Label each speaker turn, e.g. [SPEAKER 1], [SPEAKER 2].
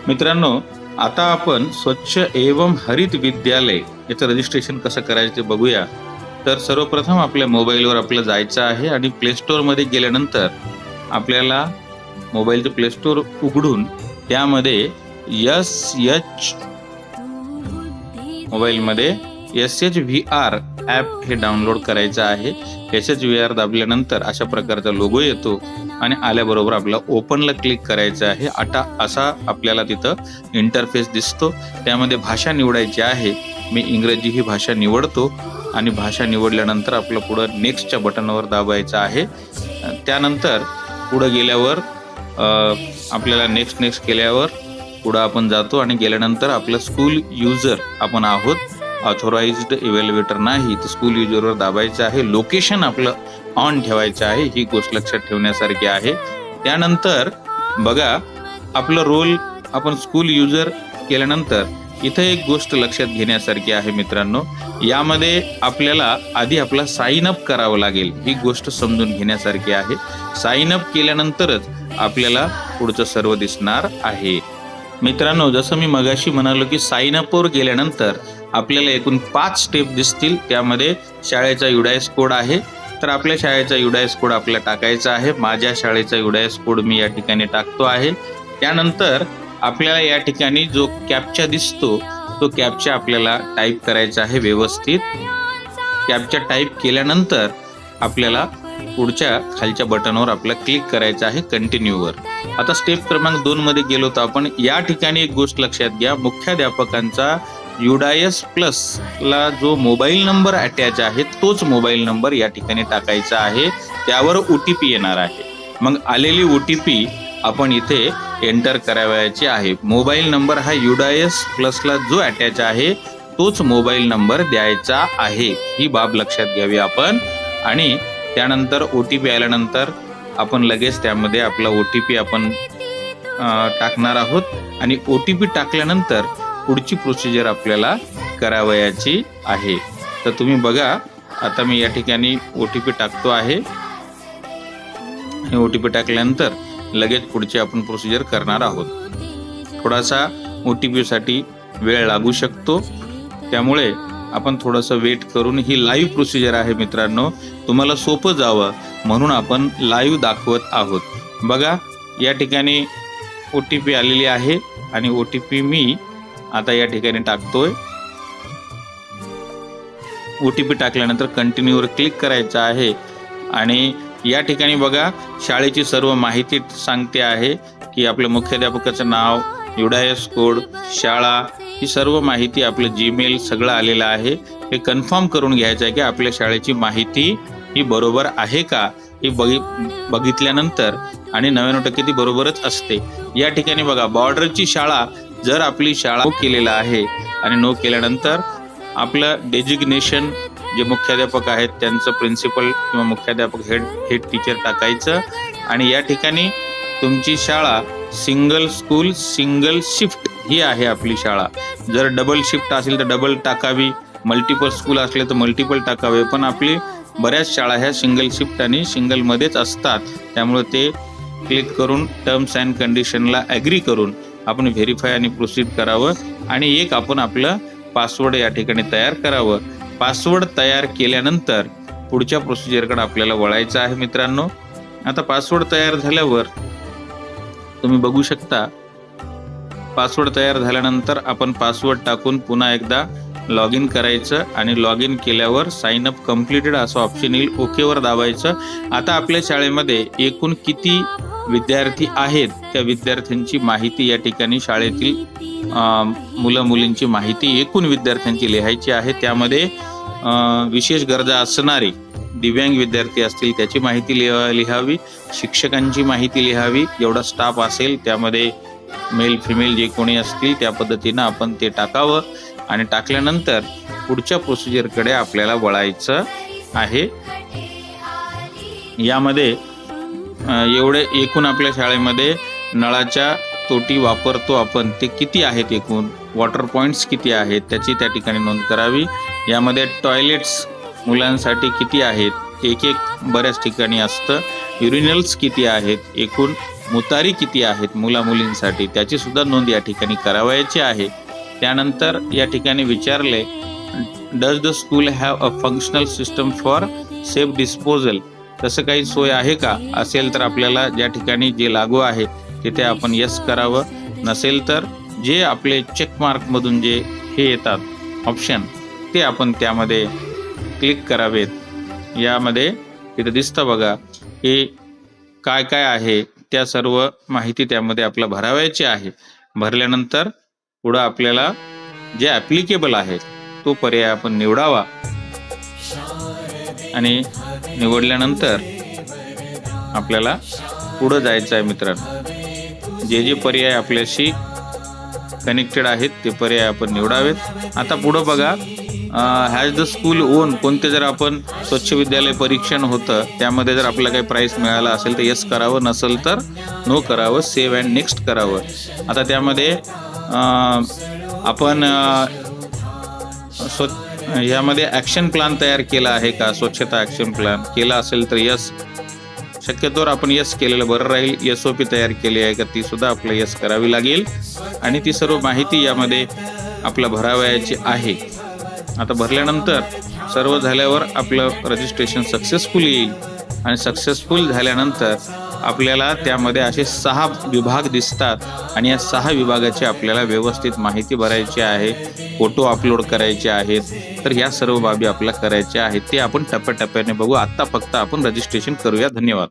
[SPEAKER 1] मित्रांनो, आता आपण स्वच्छ एवं हरित विद्यालय याचं रजिस्ट्रेशन कसं करायचं ते बघूया। तर सर्वप्रथम आपल्या मोबाईलवर आपलं जायचं आहे आणि प्ले स्टोअर मध्ये गेल्यानंतर आपल्याला मोबाईलचं प्ले स्टोअर उघडून त्यामध्ये मोबाईलमध्ये SHVR ॲप हे डाउनलोड करायचं आहे। SHVR दाबल्यानंतर अशा प्रकारचा लोगो येतो आणि आल्याबरोबर आपला ओपनला क्लिक करायचं आहे। आता असा आपल्याला तिथं इंटरफेस दिसतो। त्यामध्ये भाषा निवडायची आहे। मी इंग्रजी ही भाषा निवडतो आणि भाषा निवडल्यानंतर आपलं पुढं नेक्स्टच्या बटनवर दाबायचं आहे। त्यानंतर पुढे गेल्यावर आपल्याला नेक्स्ट केल्यावर पुढे आपण जातो आणि गेल्यानंतर आपलं स्कूल युजर आपण आहोत, ऑथोराइज्ड इव्हॅल्युएटर नाही, तर स्कूल युजरवर दाबायचं आहे। लोकेशन आपलं ऑन ठेवायचं आहे, ही गोष्ट लक्षात ठेवण्यासारखी आहे। त्यानंतर बघा आपलं रोल आपण स्कूल युजर केल्यानंतर इथे एक गोष्ट लक्षात घेण्यासारखी आहे मित्रांनो, यामध्ये आपल्याला आधी आपला साइन अप करावं लागेल, ही गोष्ट समजून घेण्यासारखी आहे। साइन अप केल्यानंतरच आपल्याला पुढचं सर्व दिसणार आहे। मित्रांनो, जसं मी मगाशी म्हणालो की साइन अप वर गेल्यानंतर आपल्याला एकूण 5 स्टेप दिसतील। त्यामध्ये शाळेचा युडायस कोड आहे, तर आपल्या शाळेचा युडायस कोड आपल्याला टाकायचा आहे। माझ्या शाळेचा युडायस कोड मी या ठिकाणी टाकतो आहे। त्यानंतर आपल्याला या ठिकाणी जो कॅप्चा दिसतो तो कॅप्चा आपल्याला टाईप करायचा आहे व्यवस्थित। कॅप्चा टाईप केल्यानंतर आपल्याला पुढच्या खालच्या बटनवर आपल्याला क्लिक करायचं आहे कंटिन्यूवर। आता स्टेप क्रमांक 2 मध्ये गेलो तर आपण या ठिकाणी एक गोष्ट लक्षात घ्या, मुख्याध्यापकांचा युडायस प्लस ला जो मोबाईल नंबर अटॅच आहे तोच मोबाईल नंबर या ठिकाणी टाकायचा आहे। त्यावर OTP येणार आहे। मग आलेली OTP आपण इथे एंटर करावयाची आहे। मोबाईल नंबर हा युडायस प्लस ला जो अटॅच आहे तोच मोबाईल नंबर द्यायचा आहे, ही बाब लक्षात घ्यावी आपण। आणि त्यानंतर OTP आल्यानंतर आपण लगेच त्यामध्ये आपला OTP आपण टाकणार आहोत आणि OTP टाकल्यानंतर पुढची प्रोसिजर आपल्याला करावयाची आहे। तर तुम्ही बघा, आता मी या ठिकाणी OTP टाकतो आहे आणि OTP टाकल्यानंतर लगेच पुढची आपण प्रोसिजर करणार आहोत। थोडासा OTP साठी वेळ लागू शकतो, त्यामुळे आपण थोडंसं वेट करून, ही लाईव्ह प्रोसिजर आहे मित्रांनो, तुम्हाला सोपं जावं म्हणून आपण लाईव्ह दाखवत आहोत। बघा या ठिकाणी OTP आलेली आहे आणि OTP मी आता या ठिकाणी टाकतोय। OTP टाकल्यानंतर कंटिन्यूवर क्लिक करायचं आहे आणि या ठिकाणी बघा शाळेची सर्व माहिती सांगते आहे की आपल्या मुख्याध्यापकाचं नाव, युडायस कोड, शाळा, ही सर्व माहिती, आपलं जीमेल सगळं आलेलं आहे। हे कन्फर्म करून घ्यायचं आहे की आपल्या शाळेची माहिती ही बरोबर आहे का, ही बघितल्यानंतर, आणि 99% ती बरोबरच असते। या ठिकाणी बघा बॉर्डरची शाळा, जर आपली शाळा नो केलेला आहे आणि नो केल्यानंतर आपलं डेजिग्नेशन, जे मुख्याध्यापक आहेत त्यांचं प्रिन्सिपल किंवा मुख्याध्यापक हेड टीचर टाकायचं। आणि या ठिकाणी तुमची शाळा सिंगल स्कूल सिंगल शिफ्ट ही आहे आपली शाळा। जर डबल शिफ्ट असेल तर डबल टाकावी, मल्टिपल स्कूल असले तर मल्टिपल टाकावे, पण आपली बऱ्याच शाळा ह्या सिंगल शिफ्ट आणि सिंगल मध्येच असतात। त्यामुळे ते क्लिक करून टर्म्स अँड कंडिशनला ॲग्री करून आपण व्हेरीफाय आणि प्रोसीड करावं आणि एक आपण आपलं पासवर्ड या ठिकाणी तयार करावं। पासवर्ड तयार केल्यानंतर पुढच्या प्रोसिजरकडे आपल्याला वळायचं आहे मित्रांनो। आता पासवर्ड तयार झाल्यावर तुम्ही बघू शकता, पासवर्ड तयार झाल्यानंतर आपण पासवर्ड टाकून पुन्हा एकदा लॉग इन करायचं आणि लॉग इन केल्यावर साइन अप कम्प्लीटेड असं ऑप्शन येईल, ओकेवर दाबायचं। आता आपल्या शाळेमध्ये एकूण किती विद्यार्थी आहेत त्या विद्यार्थ्यांची माहिती या ठिकाणी शाळेतील मुलं मुलींची माहिती एकूण विद्यार्थ्यांची लिहायची आहे। त्यामध्ये विशेष गरजा असणारे दिव्यांग विद्यार्थी असतील त्याची माहिती लिहावी, शिक्षकांची माहिती लिहावी, एवढा स्टाफ असेल त्यामध्ये मेल फिमेल जे कोणी असतील त्या पद्धतीनं आपण ते टाकावं आणि टाकल्यानंतर पुढच्या प्रोसिजरकडे आपल्याला वळायचं आहे। यामध्ये एवढे एकूण आपल्या शाळेमध्ये नळाच्या तोटी वापरतो आपण ते किती आहेत, एकूण वॉटर पॉइंट्स किती आहेत त्याची त्या ठिकाणी नोंद करावी। यामध्ये टॉयलेट्स मुलांसाठी किती आहेत एक बऱ्याच ठिकाणी असतं. युरिनल्स किती आहेत, एकूण मुतारी किती आहेत मुला मुलींसाठी, त्याची सुद्धा नोंद या ठिकाणी करावयाची आहे. त्यानंतर या ठिकाणी विचारले, does the school have a functional system for safe disposal, तसं काही सोय आहे का? असेल तर आपल्याला ज्या ठिकाणी जे लागू आहे तिथे आपण यस करावं. नसेल तर जे आपले चेक मार्कमधून जे हे येतात ऑप्शन, ते आपण त्यामध्ये क्लिक करावेत. यामध्ये तिथे दिसतं बघा, हे काय काय आहे त्या सर्व माहिती त्यामध्ये आपला भरावयाची आहे. भरल्यानंतर पुढं आपल्याला जे ॲप्लिकेबल आहे तो पर्याय आपण निवडावा आणि निवडल्यानंतर आपल्याला पुढं जायचं आहे मित्रांनो. जे पर्याय आपल्याशी कनेक्टेड आहेत ते पर्याय आपण निवडावेत. आता पुढं बघा, हॅज द स्कूल ओन, कोणते जर आपण स्वच्छ विद्यालय परीक्षण होतं त्यामध्ये जर आपल्याला काही प्राईज मिळाला असेल तर यस करावं, नसेल तर नो करावं, सेव्ह अँड नेक्स्ट करावं. आता त्यामध्ये आपण यामध्ये ॲक्शन प्लॅन तयार केला आहे का, स्वच्छता ॲक्शन प्लॅन केला असेल तर यस, शक्यतोवर आपण यस केलेलं बरं राहील. SOP तयार केली आहे का ती सुद्धा आपल्याला यस करावी लागेल आणि ती सर्व माहिती यामध्ये आपलं भरावयाची आहे. आता भरल्यानंतर सर्व झाल्यावर आपलं रजिस्ट्रेशन सक्सेसफुल येईल आणि सक्सेसफुल झाल्यानंतर आपल्याला त्यामध्ये असे 6 विभाग दिसतात आणि या 6 विभागाची आपल्याला व्यवस्थित माहिती भरायची आहे, फोटो अपलोड करायचे आहेत. तर ह्या सर्व बाबी आपल्याला करायच्या आहेत, ते आपण टप्प्याटप्प्याने बघू. आत्ता फक्त आपण रजिस्ट्रेशन करूया. धन्यवाद.